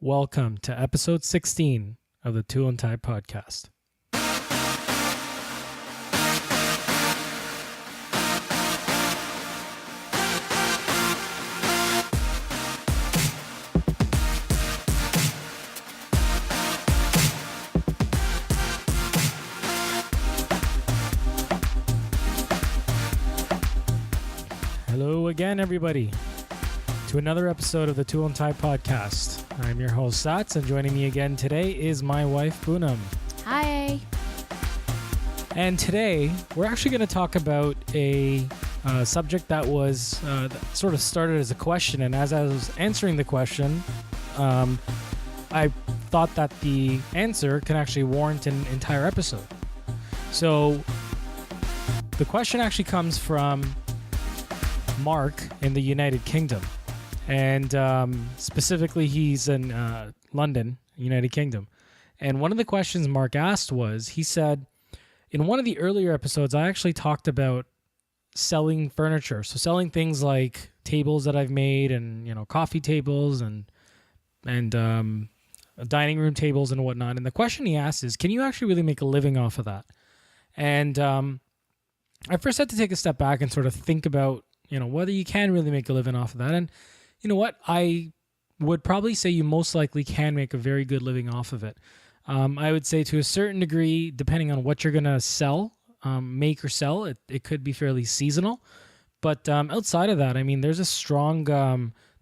Welcome to episode 16 of the Tool and Tie podcast. Hello again, everybody, to another episode of the Tool and Tie podcast. I'm your host, Sats, and joining me again today is my wife, Poonam. Hi. And today, we're actually going to talk about a subject that was that sort of started as a question, and as I was answering the question, I thought that the answer can actually warrant an entire episode. So, the question actually comes from Mark in the United Kingdom. And specifically, he's in London, United Kingdom. And one of the questions Mark asked was, he said, in one of the earlier episodes, I actually talked about selling furniture. So selling things like tables that I've made and, coffee tables and dining room tables and whatnot. And the question he asked is, can you actually really make a living off of that? And I first had to take a step back and sort of think about, whether you can really make a living off of that. And you know what? I would probably say you most likely can make a very good living off of it. I would say to a certain degree, depending on what you're going to sell, make or sell, it could be fairly seasonal. But outside of that, I mean, there's a strong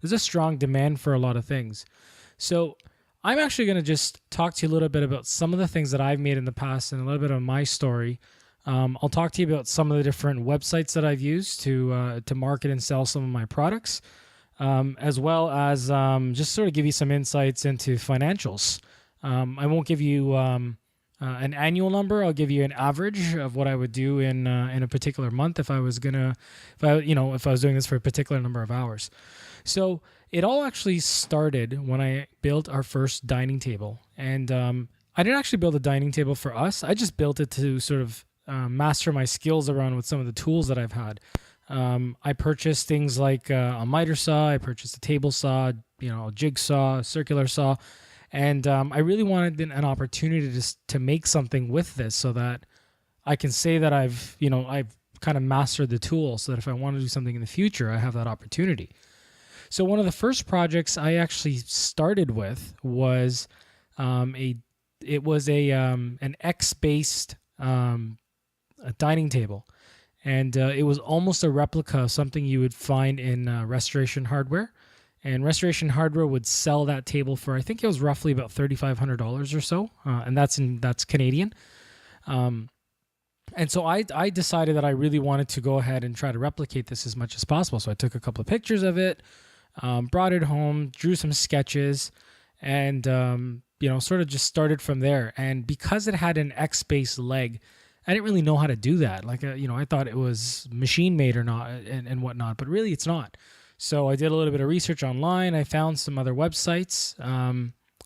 demand for a lot of things. So I'm actually going to just talk to you a little bit about some of the things that I've made in the past and a little bit of my story. I'll talk to you about some of the different websites that I've used to market and sell some of my products. As well as just sort of give you some insights into financials. I won't give you an annual number. I'll give you an average of what I would do in a particular month if I was doing this for a particular number of hours. So it all actually started when I built our first dining table, and I didn't actually build a dining table for us. I just built it to sort of master my skills around with some of the tools that I've had. I purchased things like a miter saw, I purchased a table saw, a jigsaw, a circular saw, and I really wanted an opportunity to make something with this so that I can say that I've kind of mastered the tool so that if I want to do something in the future, I have that opportunity. So one of the first projects I actually started with was an X-based dining table. And it was almost a replica of something you would find in Restoration Hardware. And Restoration Hardware would sell that table for, I think it was roughly about $3,500 or so. And that's Canadian. And so I decided that I really wanted to go ahead and try to replicate this as much as possible. So I took a couple of pictures of it, brought it home, drew some sketches, and sort of just started from there. And because it had an X-based leg, I didn't really know how to do that. I thought it was machine made or not and whatnot, but really it's not. So I did a little bit of research online. I found some other websites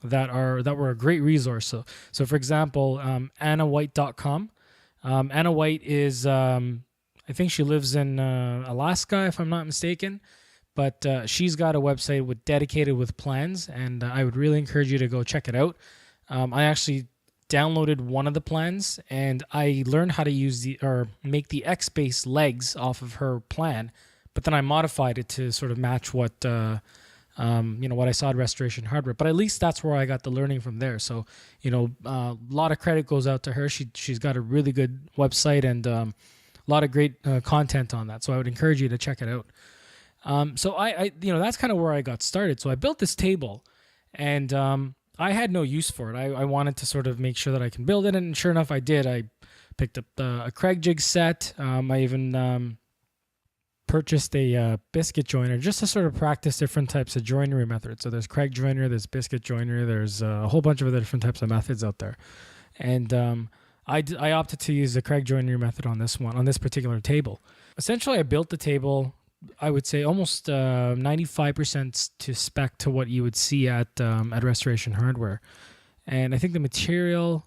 that were a great resource. So for example, AnnaWhite.com. Anna White is, I think she lives in Alaska, if I'm not mistaken. But she's got a website dedicated with plans, and I would really encourage you to go check it out. I actually downloaded one of the plans, and I learned how to make the X-based legs off of her plan, but then I modified it to sort of match what what I saw at Restoration Hardware. But at least that's where I got the learning from there. So a lot of credit goes out to her. She's got a really good website and a lot of great content on that. So I would encourage you to check it out. So I that's kind of where I got started. So I built this table, and I had no use for it. I wanted to sort of make sure that I can build it, and sure enough, I did. I picked up a Kreg jig set. I even purchased a biscuit joiner just to sort of practice different types of joinery methods. So there's Kreg joiner, there's biscuit joiner, there's a whole bunch of other different types of methods out there. And I opted to use the Kreg joinery method on this particular table. Essentially, I built the table, I would say almost 95% to spec to what you would see at Restoration Hardware. And I think the material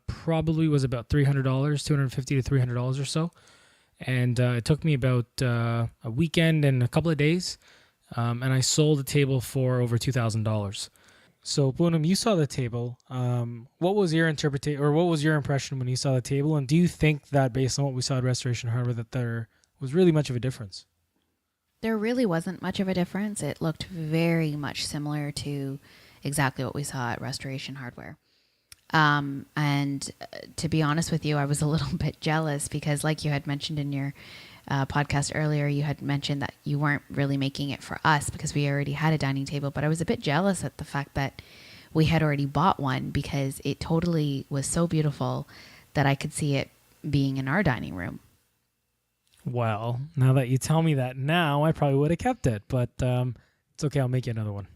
probably was about $300, $250 to $300 or so. And it took me about a weekend and a couple of days. And I sold the table for over $2,000. So, Poonam, you saw the table. What was your interpretation, or what was your impression when you saw the table? And do you think that, based on what we saw at Restoration Hardware, that there was really much of a difference? There really wasn't much of a difference. It looked very much similar to exactly what we saw at Restoration Hardware. And to be honest with you, I was a little bit jealous because, like you had mentioned in your podcast earlier, you had mentioned that you weren't really making it for us because we already had a dining table. But I was a bit jealous at the fact that we had already bought one because it totally was so beautiful that I could see it being in our dining room. Well, now that you tell me that now, I probably would have kept it, but it's okay. I'll make you another one.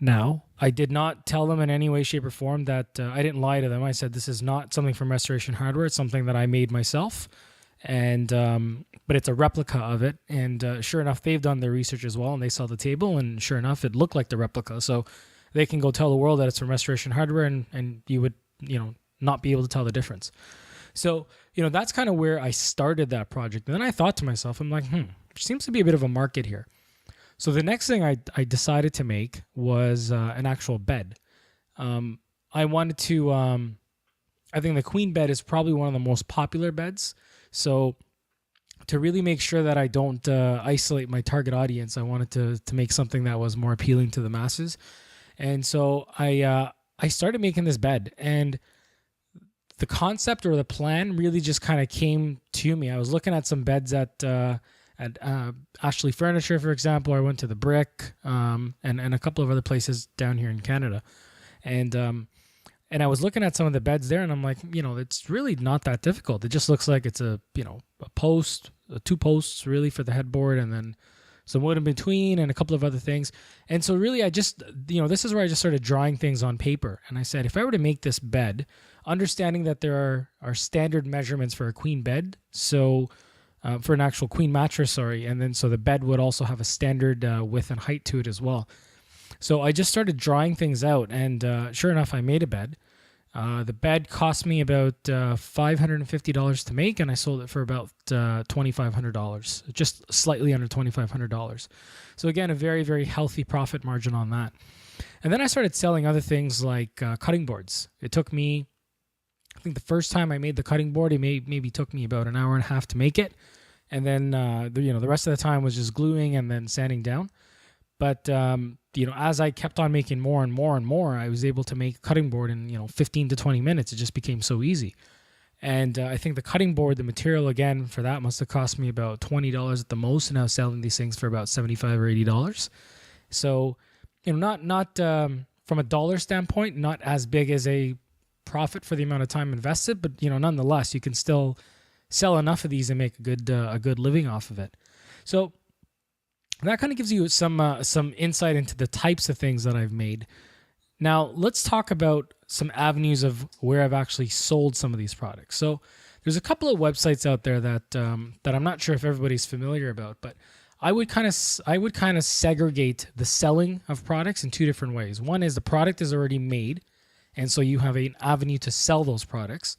Now, I did not tell them in any way, shape, or form that I didn't lie to them. I said, this is not something from Restoration Hardware. It's something that I made myself. And but it's a replica of it. And sure enough, they've done their research as well, and they saw the table, and sure enough, it looked like the replica. So they can go tell the world that it's from Restoration Hardware, and you would, not be able to tell the difference. So, that's kind of where I started that project. And then I thought to myself, I'm like, there seems to be a bit of a market here. So the next thing I decided to make was an actual bed. I wanted to, I think the queen bed is probably one of the most popular beds. So to really make sure that I don't isolate my target audience, I wanted to make something that was more appealing to the masses. And so I started making this bed, and the concept or the plan really just kind of came to me. I was looking at some beds at Ashley Furniture, for example. I went to the Brick and a couple of other places down here in Canada. And I was looking at some of the beds there, and I'm like, it's really not that difficult. It just looks like it's a post, 2 posts really for the headboard, and then some wood in between and a couple of other things. And so really I just, this is where I just started drawing things on paper. And I said, if I were to make this bed, understanding that there are standard measurements for a queen bed, so for an actual queen mattress, and then so the bed would also have a standard width and height to it as well. So I just started drawing things out, and sure enough, I made a bed. The bed cost me about $550 to make, and I sold it for about $2,500, just slightly under $2,500. So again, a very, very healthy profit margin on that. And then I started selling other things like cutting boards. It took me, I think the first time I made the cutting board, it maybe took me about an hour and a half to make it. And then, the rest of the time was just gluing and then sanding down. But, as I kept on making more and more and more, I was able to make a cutting board in, 15 to 20 minutes. It just became so easy. And I think the cutting board, the material, again, for that must have cost me about $20 at the most. And I was selling these things for about $75 or $80. So, not from a dollar standpoint, not as big as a profit for the amount of time invested, but, nonetheless, you can still sell enough of these and make a good living off of it. So that kind of gives you some insight into the types of things that I've made. Now, let's talk about some avenues of where I've actually sold some of these products. So there's a couple of websites out there that I'm not sure if everybody's familiar about, but I would kind of segregate the selling of products in 2 different ways. One is the product is already made, and so you have an avenue to sell those products.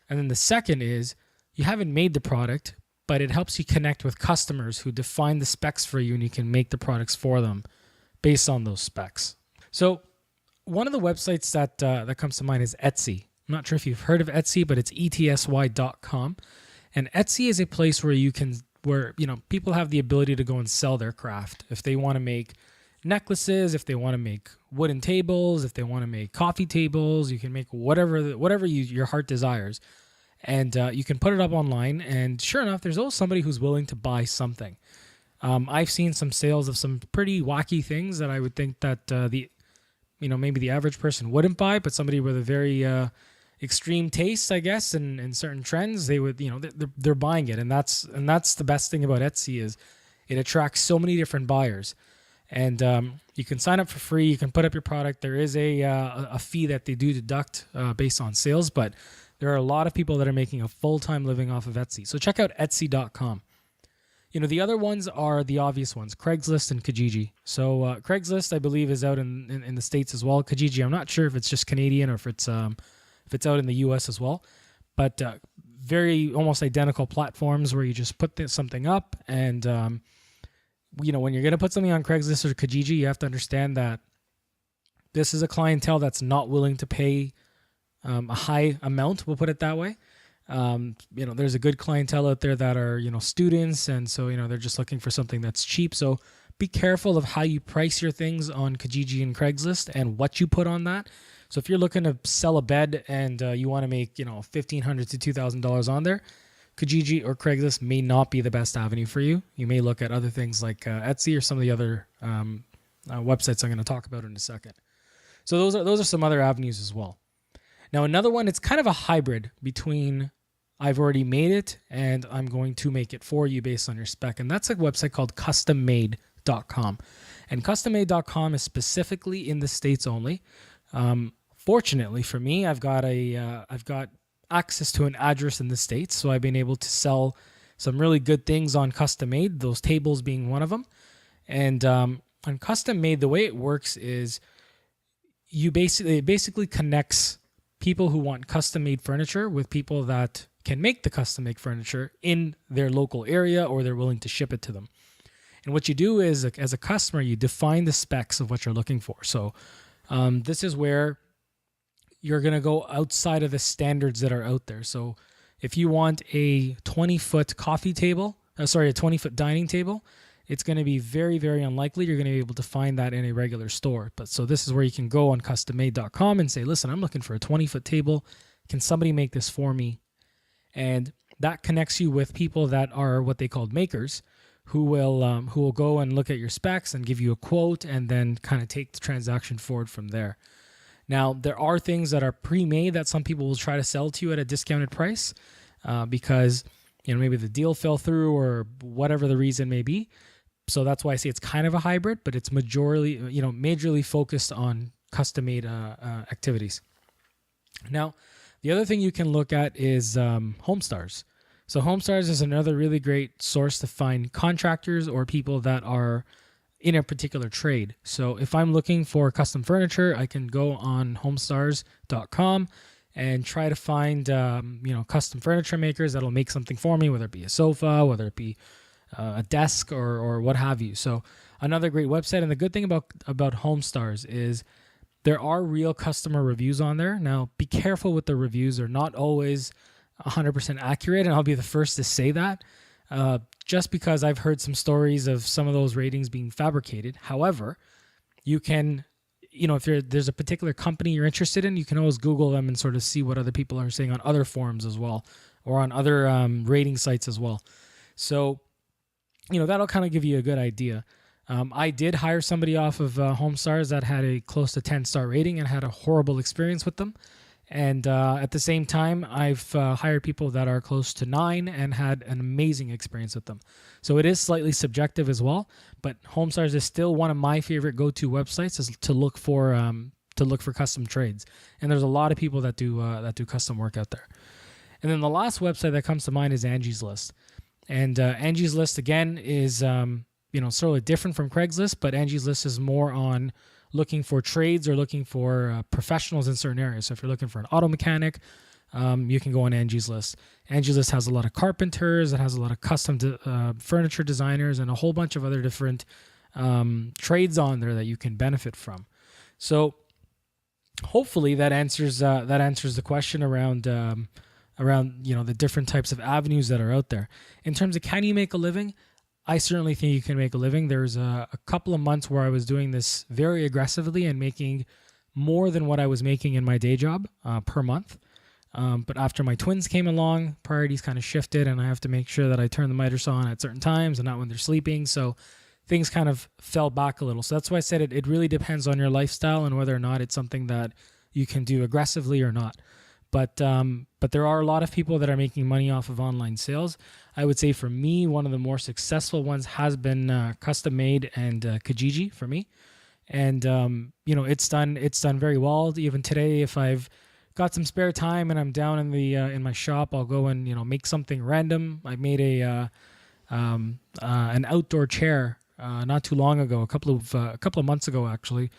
And then the second is you haven't made the product, but it helps you connect with customers who define the specs for you, and you can make the products for them based on those specs. So one of the websites that comes to mind is Etsy. I'm not sure if you've heard of Etsy, but it's etsy.com. And Etsy is a place where people have the ability to go and sell their craft. If they want to make necklaces, if they want to make wooden tables, if they want to make coffee tables, you can make whatever your heart desires. And you can put it up online, and sure enough, there's always somebody who's willing to buy something. I've seen some sales of some pretty wacky things that I would think that maybe the average person wouldn't buy, but somebody with a very extreme taste, I guess, and certain trends, they would, they're buying it, and that's the best thing about Etsy is it attracts so many different buyers, and you can sign up for free. You can put up your product. There is a fee that they do deduct based on sales, but there are a lot of people that are making a full-time living off of Etsy. So check out Etsy.com. The other ones are the obvious ones, Craigslist and Kijiji. So Craigslist, I believe, is out in the States as well. Kijiji, I'm not sure if it's just Canadian or if it's out in the US as well. But very almost identical platforms where you just put something up. And, when you're going to put something on Craigslist or Kijiji, you have to understand that this is a clientele that's not willing to pay a high amount. We'll put it that way. There's a good clientele out there that are, students. And so, they're just looking for something that's cheap. So be careful of how you price your things on Kijiji and Craigslist and what you put on that. So if you're looking to sell a bed and you want to make, $1,500 to $2,000 on there, Kijiji or Craigslist may not be the best avenue for you. You may look at other things like Etsy or some of the other websites I'm going to talk about in a second. So those are some other avenues as well. Now, another one, it's kind of a hybrid between I've already made it and I'm going to make it for you based on your spec. And that's a website called custommade.com. And custommade.com is specifically in the States only. Fortunately for me, I've got access to an address in the States. So I've been able to sell some really good things on Custom Made, those tables being one of them. And on Custom Made, the way it works is it basically connects people who want custom made furniture with people that can make the custom made furniture in their local area, or they're willing to ship it to them. And what you do is, as a customer, you define the specs of what you're looking for. So this is where you're going to go outside of the standards that are out there. So if you want a 20-foot a 20-foot dining table, it's going to be very, very unlikely you're going to be able to find that in a regular store. But so this is where you can go on custommade.com and say, listen, I'm looking for a 20-foot table. Can somebody make this for me? And that connects you with people that are what they call makers, who will go and look at your specs and give you a quote and then kind of take the transaction forward from there. Now, there are things that are pre-made that some people will try to sell to you at a discounted price because maybe the deal fell through or whatever the reason may be. So that's why I say it's kind of a hybrid, but it's majorly focused on custom-made activities. Now, the other thing you can look at is Homestars. So Homestars is another really great source to find contractors or people that are in a particular trade. So if I'm looking for custom furniture, I can go on homestars.com and try to find custom furniture makers that'll make something for me, whether it be a sofa, whether it be a desk or what have you. So another great website. And the good thing about Homestars is there are real customer reviews on there. Now, be careful with the reviews. They're not always 100% accurate, and I'll be the first to say that. Just because I've heard some stories of some of those ratings being fabricated. However, you can, if there's a particular company you're interested in, you can always Google them and sort of see what other people are saying on other forums as well, or on other rating sites as well. So, that'll kind of give you a good idea. I did hire somebody off of Homestars that had a close to 10-star rating and had a horrible experience with them. And at the same time, I've hired people that are close to 9 and had an amazing experience with them. So it is slightly subjective as well, but Homestars is still one of my favorite go-to websites is to look for custom trades. And there's a lot of people that do custom work out there. And then the last website that comes to mind is Angie's List. And Angie's List again is sort of different from Craigslist, but Angie's List is more on looking for trades or looking for professionals in certain areas. So if you're looking for an auto mechanic, you can go on Angie's List. Angie's List has a lot of carpenters, it has a lot of custom furniture designers, and a whole bunch of other different trades on there that you can benefit from. So hopefully that answers the question around the different types of avenues that are out there. In terms of can you make a living, I certainly think you can make a living. There's a couple of months where I was doing this very aggressively and making more than what I was making in my day job per month. But after my twins came along, priorities kind of shifted, and I have to make sure that I turn the miters on at certain times and not when they're sleeping. So things kind of fell back a little. So that's why I said it really depends on your lifestyle and whether or not it's something that you can do aggressively or not. But there are a lot of people that are making money off of online sales. I would say for me, one of the more successful ones has been Custom Made and Kijiji for me. And it's done very well. Even today, if I've got some spare time and I'm down in my shop, I'll go and make something random. I made an outdoor chair not too long ago, a couple of months ago actually.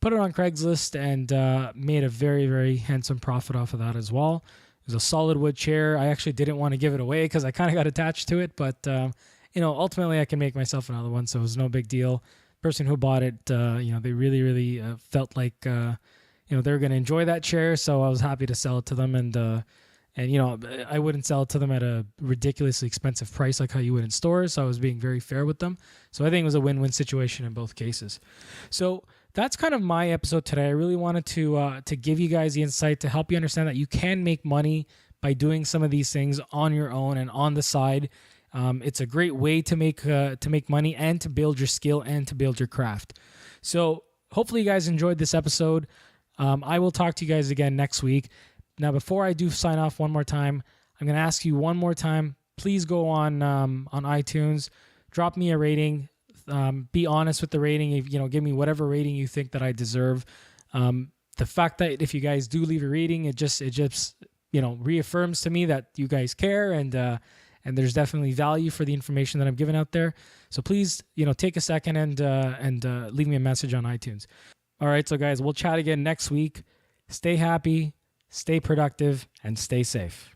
Put it on Craigslist and made a very, very handsome profit off of that as well. It was a solid wood chair. I actually didn't want to give it away because I kind of got attached to it, but ultimately I can make myself another one, so it was no big deal. person who bought it, they really felt like they're going to enjoy that chair. So I was happy to sell it to them, and I wouldn't sell it to them at a ridiculously expensive price like how you would in stores. So I was being very fair with them. So I think it was a win-win situation in both cases. So that's kind of my episode today. I really wanted to give you guys the insight to help you understand that you can make money by doing some of these things on your own and on the side. It's a great way to make money and to build your skill and to build your craft. So hopefully you guys enjoyed this episode. I will talk to you guys again next week. Now, before I do sign off one more time, I'm going to ask you one more time. Please go on iTunes, drop me a rating. Be honest with the rating. Give me whatever rating you think that I deserve. The fact that if you guys do leave a rating, it just reaffirms to me that you guys care, and there's definitely value for the information that I'm giving out there. So please, take a second and leave me a message on iTunes. All right, so guys, we'll chat again next week. Stay happy, stay productive, and stay safe.